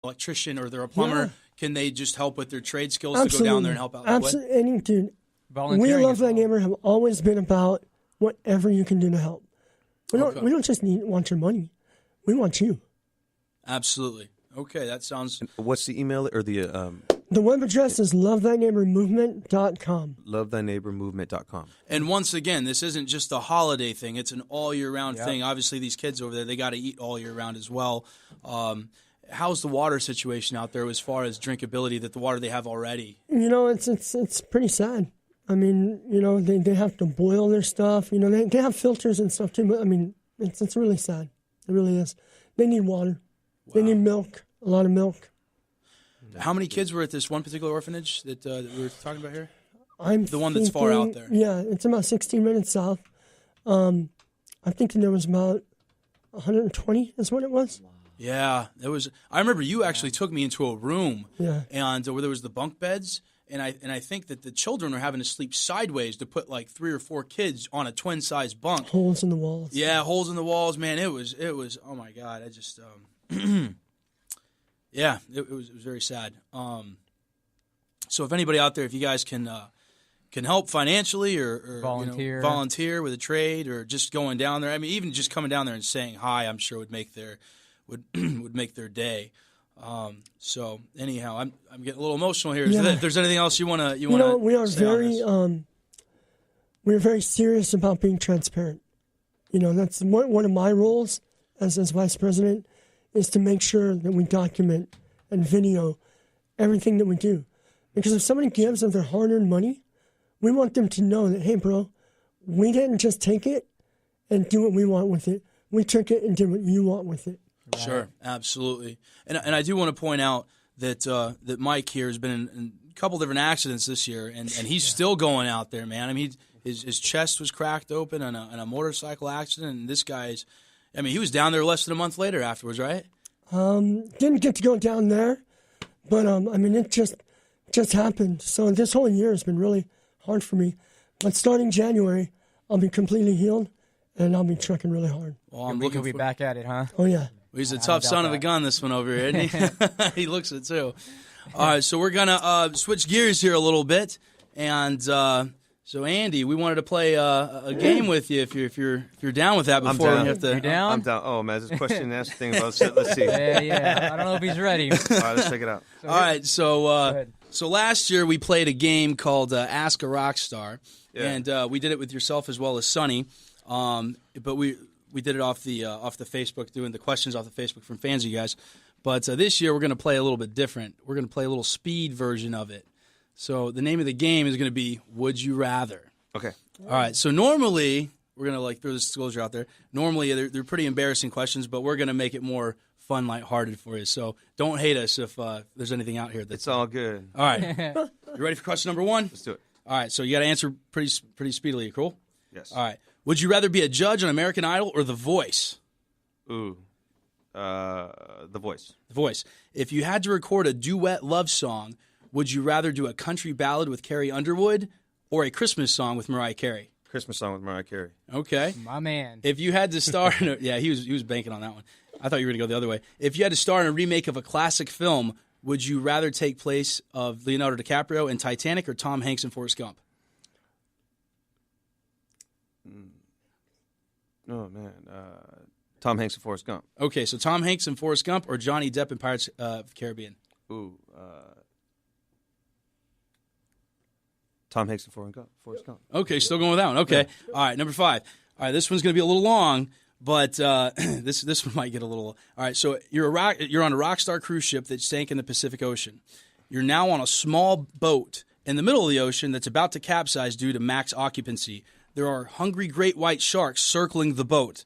electrician or they're a plumber, can they just help with their trade skills Absolutely. to go down there and help out? Absolutely. And, dude, we Volunteering Love as Thy well. Neighbor have always been about whatever you can do to help. We don't just want your money. We want you. Absolutely. Okay, that sounds... What's the email or the... The web address is lovethyneighbormovement.com. lovethyneighbormovement.com. And once again, this isn't just a holiday thing. It's an all-year-round thing. Obviously, these kids over there, they got to eat all year round as well. How's the water situation out there as far as drinkability, that the water they have already? It's pretty sad. I mean, they have to boil their stuff. They have filters and stuff too, but, I mean, it's really sad. It really is. They need water. Wow. They need milk, a lot of milk. How many kids were at this one particular orphanage that we were talking about here? The one that's far out there. Yeah, it's about 16 minutes south. I think there was about 120 is what it was. Wow. Yeah, it was. I remember you actually took me into a room, and where there was the bunk beds, and I think that the children were having to sleep sideways to put like 3 or 4 kids on a twin-sized bunk. Holes in the walls. Yeah, holes in the walls, man. It was. Oh my God, I just. Yeah, it was very sad. So if anybody out there, if you guys can help financially or volunteer with a trade or just going down there, I mean, even just coming down there and saying hi, I'm sure would make their day. So anyhow, I'm getting a little emotional here. Yeah. If there's anything else you want to we are we're very serious about being transparent. That's one of my roles as vice president, is to make sure that we document and video everything that we do. Because if somebody gives of their hard-earned money, we want them to know that, hey, bro, we didn't just take it and do what we want with it. We took it and did what you want with it. Right. Sure, absolutely. And I do want to point out that that Mike here has been in a couple different accidents this year, and he's still going out there, man. I mean, his chest was cracked open in a motorcycle accident, and this guy's... I mean, he was down there less than a month later afterwards, right? Didn't get to go down there, but I mean, it just happened. So this whole year has been really hard for me. But starting January, I'll be completely healed, and I'll be trucking really hard. Well, I'm looking to be back at it, huh? Oh, yeah. Well, he's a tough son of a gun, this one over here, isn't he? He looks it, too. All right, so we're going to switch gears here a little bit, and... So Andy, we wanted to play a game with you if you're down with that. Before I'm down. We have to. You down? I'm down. Oh man, this question and answer thing about shit. Let's see. Yeah. I don't know if he's ready. All right, let's check it out. All right, so last year we played a game called Ask a Rockstar, and we did it with yourself as well as Sonny. But we did it off the Facebook, doing the questions off the Facebook from fans of you guys. But this year we're going to play a little bit different. We're going to play a little speed version of it. So the name of the game is going to be Would You Rather? Okay. All right. So normally, we're going to throw this disclosure out there. Normally, they're pretty embarrassing questions, but we're going to make it more fun, lighthearted for you. So don't hate us if there's anything out here. It's all good. All right. You ready for question number 1? Let's do it. All right. So you got to answer pretty speedily. Cool? Yes. All right. Would you rather be a judge on American Idol or The Voice? Ooh. The Voice. The Voice. If you had to record a duet love song, would you rather do a country ballad with Carrie Underwood or a Christmas song with Mariah Carey? Christmas song with Mariah Carey. Okay. My man. If you had to star in he was banking on that one. I thought you were going to go the other way. If you had to star in a remake of a classic film, would you rather take place of Leonardo DiCaprio in Titanic or Tom Hanks in Forrest Gump? Oh, man. Tom Hanks in Forrest Gump. Okay, so Tom Hanks in Forrest Gump or Johnny Depp in Pirates of the Caribbean? Ooh. Tom Hanks and Forrest Gump. Okay, still going with that one. Okay. Yeah. All right, number 5. All right, this one's going to be a little long, but this one might get a little... All right, so you're on a Rockstar cruise ship that sank in the Pacific Ocean. You're now on a small boat in the middle of the ocean that's about to capsize due to max occupancy. There are hungry great white sharks circling the boat.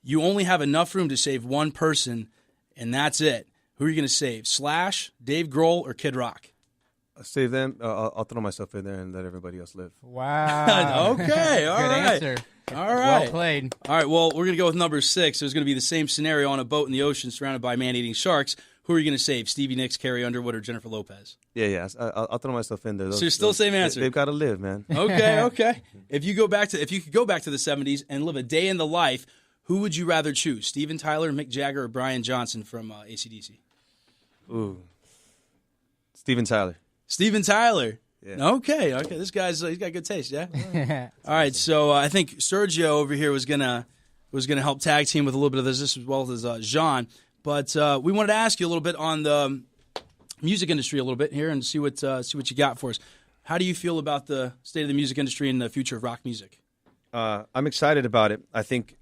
You only have enough room to save one person, and that's it. Who are you going to save? Slash, Dave Grohl, or Kid Rock? Save them. I'll throw myself in there and let everybody else live. Wow. Okay. All Good right. answer. All right. Well played. All right. Well, we're going to go with number 6. There's going to be the same scenario on a boat in the ocean surrounded by man-eating sharks. Who are you going to save? Stevie Nicks, Carrie Underwood, or Jennifer Lopez? Yeah. I'll throw myself in there. So you're still the same answer. They've got to live, man. Okay. If you could go back to the 70s and live a day in the life, who would you rather choose? Steven Tyler, Mick Jagger, or Brian Johnson from AC/DC? Ooh. Steven Tyler. Steven Tyler. Yeah. Okay. This guy's he's got good taste. Yeah. All right. So I think Sergio over here was gonna help tag team with a little bit of this as well as Jean. But we wanted to ask you a little bit on the music industry a little bit here and see what you got for us. How do you feel about the state of the music industry and the future of rock music? I'm excited about it. I think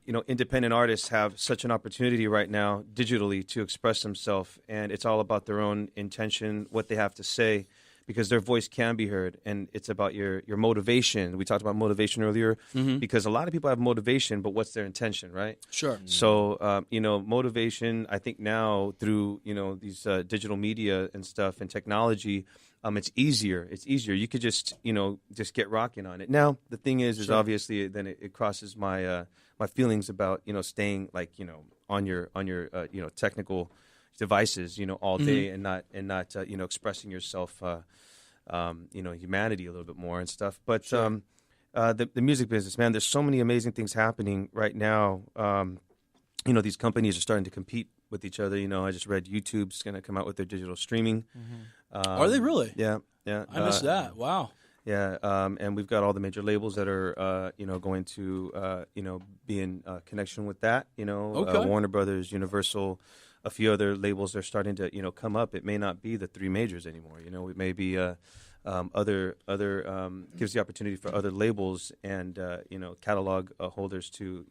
independent artists have such an opportunity right now digitally to express themselves, and it's all about their own intention, what they have to say, because their voice can be heard, and it's about your motivation. We talked about motivation earlier, because a lot of people have motivation, but what's their intention, right? Sure. So, motivation, I think now through, these digital media and stuff and technology, it's easier. It's easier. You could just get rocking on it. Now, the thing is Sure. obviously then it crosses my my feelings about, staying on your technical devices, all day and not expressing yourself, humanity a little bit more and stuff. But the music business, man, there's so many amazing things happening right now. These companies are starting to compete with each other. I just read YouTube's going to come out with their digital streaming. Are they really? Yeah. I missed that. Wow. Yeah, and we've got all the major labels that are, going to, be in connection with that. Okay. Warner Brothers, Universal, a few other labels are starting to, come up. It may not be the three majors anymore. It may be other gives the opportunity for other labels and catalog holders to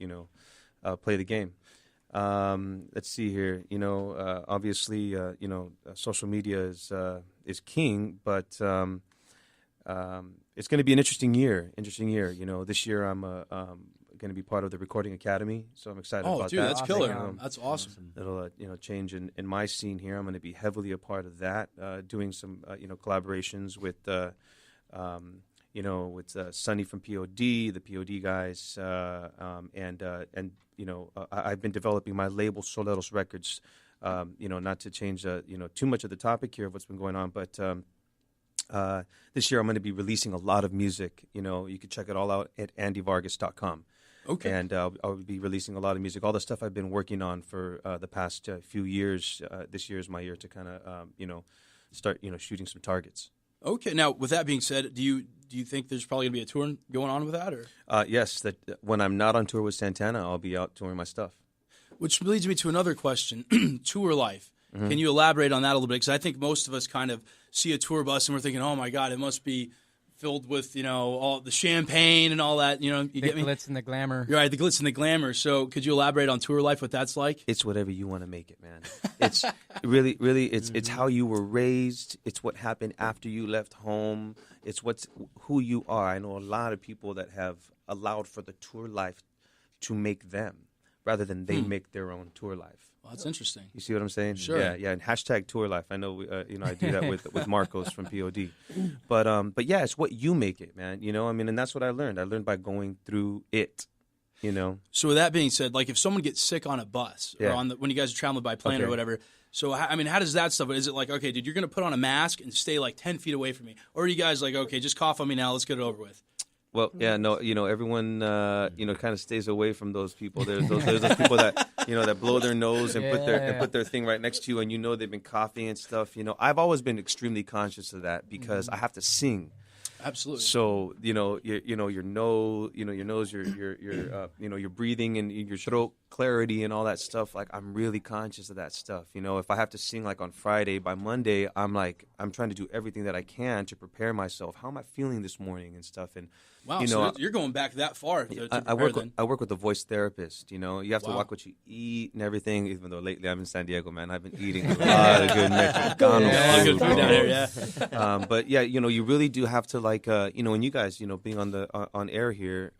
play the game. Let's see here. Obviously, social media is king, but it's going to be an interesting year. This year I'm going to be part of the Recording Academy, so I'm excited about dude, that. that's killer. That's awesome. It'll change in my scene here. I'm going to be heavily a part of that, doing some collaborations with Sonny from POD, the POD guys, I've been developing my label Soleros Records. Not to change too much of the topic here of what's been going on, but this year I'm going to be releasing a lot of music. You can check it all out at andyvargas.com. Okay. And I'll be releasing a lot of music, all the stuff I've been working on for the past few years. This year is my year to kind of, start, shooting some targets. Okay. Now, with that being said, do you think there's probably going to be a tour going on with that? Or yes, that when I'm not on tour with Santana, I'll be out touring my stuff. Which leads me to another question, tour life. Can you elaborate on that a little bit? Because I think most of us kind of see a tour bus and we're thinking, oh, my God, it must be filled with, all the champagne and all that. You get me? The glitz and the glamour. You're right, the glitz and the glamour. So could you elaborate on tour life, what that's like? It's whatever you want to make it, man. It's really, it's how you were raised. It's what happened after you left home. It's who you are. I know a lot of people that have allowed for the tour life to make them rather than they make their own tour life. Well, that's interesting. You see what I'm saying? Sure. Yeah, and hashtag tour life. I know, I do that with Marcos from POD. But yeah, it's what you make it, man. And that's what I learned. I learned by going through it, So with that being said, like if someone gets sick on a bus or Yeah. when you guys are traveling by plane or whatever, so how does that stuff, is it like, okay, dude, you're going to put on a mask and stay like 10 feet away from me? Or are you guys like, okay, just cough on me now, let's get it over with? Well, yeah, no, everyone, kind of stays away from those people. There's those people that, that blow their nose and put their thing right next to you, and they've been coughing and stuff. I've always been extremely conscious of that because I have to sing. Absolutely. So your nose, your breathing and your throat clarity and all that stuff. Like I'm really conscious of that stuff. If I have to sing like on Friday, by Monday, I'm trying to do everything that I can to prepare myself. How am I feeling this morning and stuff? And wow, so you're going back that far. I work with a voice therapist. You have to watch what you eat and everything. Even though lately I'm in San Diego, man, I've been eating a lot of good Mexicano good food down here. Yeah. But yeah, you really do have to and you guys, being on air here,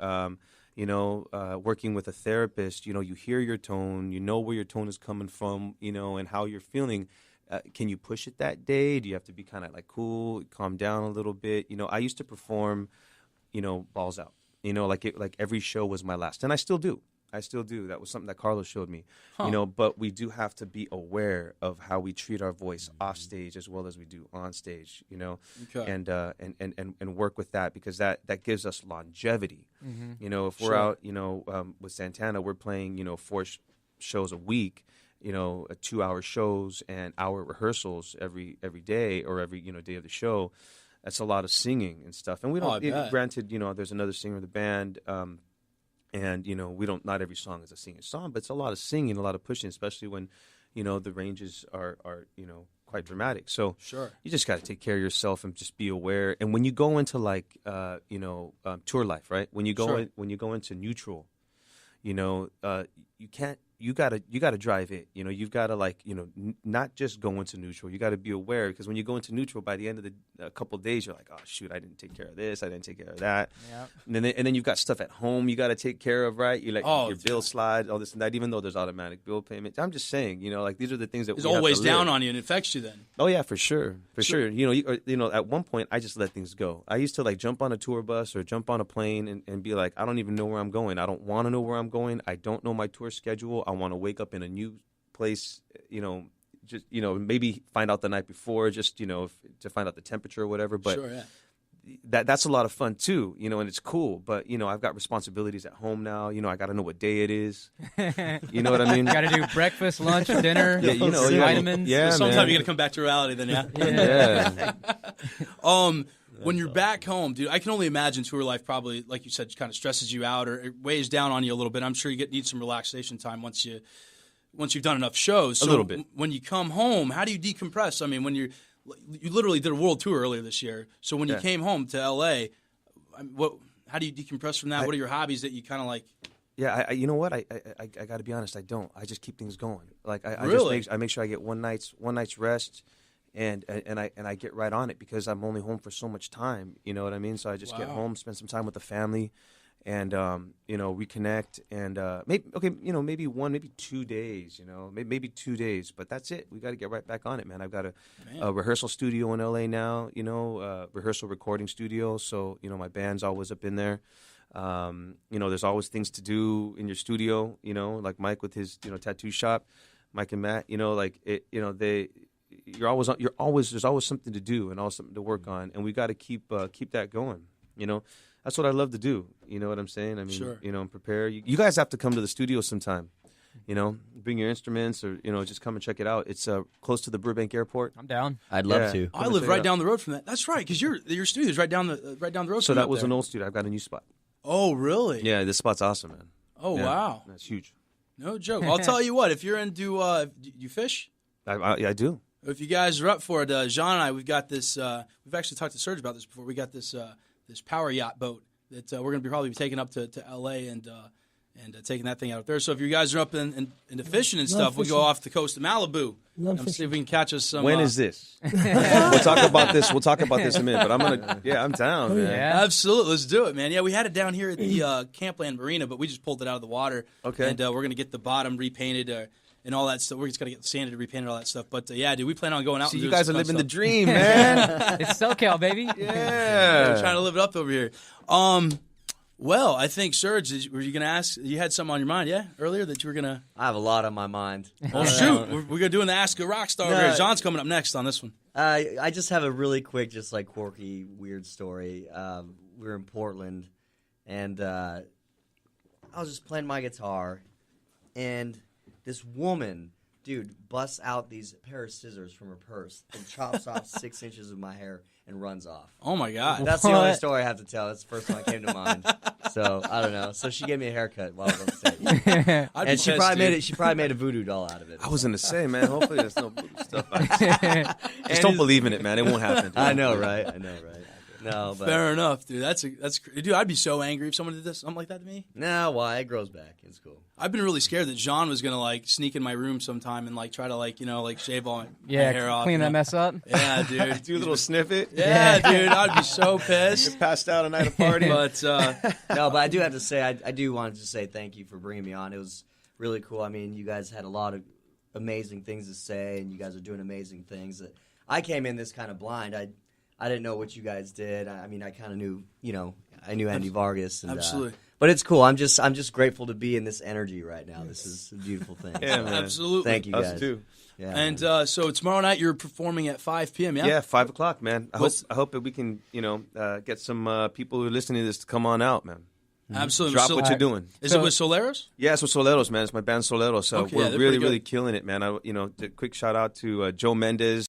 working with a therapist, you hear your tone, where your tone is coming from, and how you're feeling. Can you push it that day? Do you have to be kind of like cool, calm down a little bit? I used to perform, balls out. Like every show was my last, and I still do. That was something that Carlos showed me. But we do have to be aware of how we treat our voice off stage as well as we do on stage. Okay. And work with that because that gives us longevity. If we're out, with Santana, we're playing 4 shows a week. a 2-hour shows and hour rehearsals every day or every day of the show. That's a lot of singing and stuff. And we don't. Granted, there's another singer in the band, and we don't. Not every song is a singing song, but it's a lot of singing, a lot of pushing, especially when the ranges are quite dramatic. So sure, you just got to take care of yourself and just be aware. And when you go into like tour life, right? When you go when you go into neutral, you can't. You gotta drive it. You've got to not just go into neutral. You got to be aware, because when you go into neutral, by the end of a couple of days, you're like, oh shoot, I didn't take care of this, I didn't take care of that. Yeah. And then you've got stuff at home you got to take care of, right? You your bill slide, all this and that. Even though there's automatic bill payment, I'm just saying, these are the things that it's always down on you and affects you. Then. Oh yeah, for sure. At one point, I just let things go. I used to jump on a tour bus or jump on a plane and be like, I don't even know where I'm going. I don't want to know where I'm going. I don't know my tour schedule. I want to wake up in a new place, just maybe find out the night before, just to find out the temperature or whatever. But sure, yeah. That's a lot of fun too, and it's cool. But I've got responsibilities at home now. I got to know what day it is. You know what I mean? Got to do breakfast, lunch, dinner, vitamins. Yeah, sometimes you got to come back to reality. Then, yeah. When you're back home, dude, I can only imagine tour life probably, like you said, kind of stresses you out or it weighs down on you a little bit. I'm sure you need some relaxation time once you've done enough shows. So a little bit. When you come home, how do you decompress? I mean, when you literally did a world tour earlier this year. So when you came home to LA, how do you decompress from that? What are your hobbies that you kind of like? Yeah, you know what? I got to be honest. I don't. I just keep things going. I really? just make sure I get one night's rest. And I get right on it, because I'm only home for so much time. You know what I mean? So I just get home, spend some time with the family, and reconnect. And maybe 1, maybe 2 days. Maybe 2 days, but that's it. We got to get right back on it, man. I've got a rehearsal studio in LA now. Rehearsal recording studio. So my band's always up in there. There's always things to do in your studio. Like Mike with his tattoo shop, Mike and Matt. There's always something to do and always something to work on, and we got to keep that going. That's what I love to do. You know what I'm saying? I mean, sure. And prepare. You guys have to come to the studio sometime. Bring your instruments, or just come and check it out. It's close to the Burbank Airport. I'm down. I'd love to. I live right down the road from that. That's right, because your studio's right down the road. So from that was there. an old studio. I've got a new spot. Oh, really? Yeah, this spot's awesome, man. Oh, yeah, wow. That's huge. No joke. I'll tell you what. If you're into you fish. I do. If you guys are up for it, Jean and I, we've got this. We've actually talked to Serge about this before. We got this power yacht boat that we're going to probably be taking up to L.A. and taking that thing out there. So if you guys are up into fishing and stuff, we'll go off the coast of Malibu and see if we can catch us some. When is this? We'll talk about this. We'll talk about this in a minute. But I'm down, man. Yeah. Absolutely, let's do it, man. Yeah, we had it down here at the Campland Marina, but we just pulled it out of the water. Okay. And we're going to get the bottom repainted. And all that stuff. We're just going to get sanded, repainted, all that stuff. But, yeah, dude, we plan on going out. See, and you doing guys are some fun living the stuff. dream, man. It's SoCal, baby. Yeah. We're trying to live it up over here. Well, I think, Serge, were you going to ask? You had something on your mind, yeah, earlier that you were going to. I have a lot on my mind. Oh, shoot. We're going to do an Ask a Rockstar over here. John's coming up next on this one. I just have a really quick, just quirky, weird story. We were in Portland, and I was just playing my guitar, and this woman, dude, busts out these pair of scissors from her purse and chops off 6 inches of my hair and runs off. Oh, my God. That's the only story I have to tell. That's the first one that came to mind. So, I don't know. So she gave me a haircut while I was on stage. And she probably made a voodoo doll out of it. I was going to say, man, hopefully there's no voodoo stuff. Just don't believe in it, man. It won't happen. I know, right? No, but Fair enough, dude. That's dude. I'd be so angry if someone did this, something like that to me. no, why? It grows back. It's cool. I've been really scared that Jean was gonna sneak in my room sometime and try to shave all my hair off. Clean that mess up. Yeah, dude. Do a little sniff it. Yeah, dude. I'd be so pissed. Passed out a night of party. But No, but I do have to say, I do want to say thank you for bringing me on. It was really cool. I mean, you guys had a lot of amazing things to say, and you guys are doing amazing things. I came in this kind of blind. I didn't know what you guys did. I mean, I kind of knew, I knew Andy Vargas. And, absolutely. But it's cool. I'm just grateful to be in this energy right now. This is a beautiful thing. Yeah, man. Absolutely. Thank you, guys. Us too. Yeah, And so tomorrow night you're performing at 5 p.m. Yeah. Yeah, 5 o'clock, man. I hope that we can, get some people who are listening to this to come on out, man. Absolutely. Drop what you're doing. Is it with Soleros? Yeah, it's with Soleros, man. It's my band Soleros. So Okay, yeah, we're they're really, pretty really good. killing it, man. Quick shout out to Joe Mendez.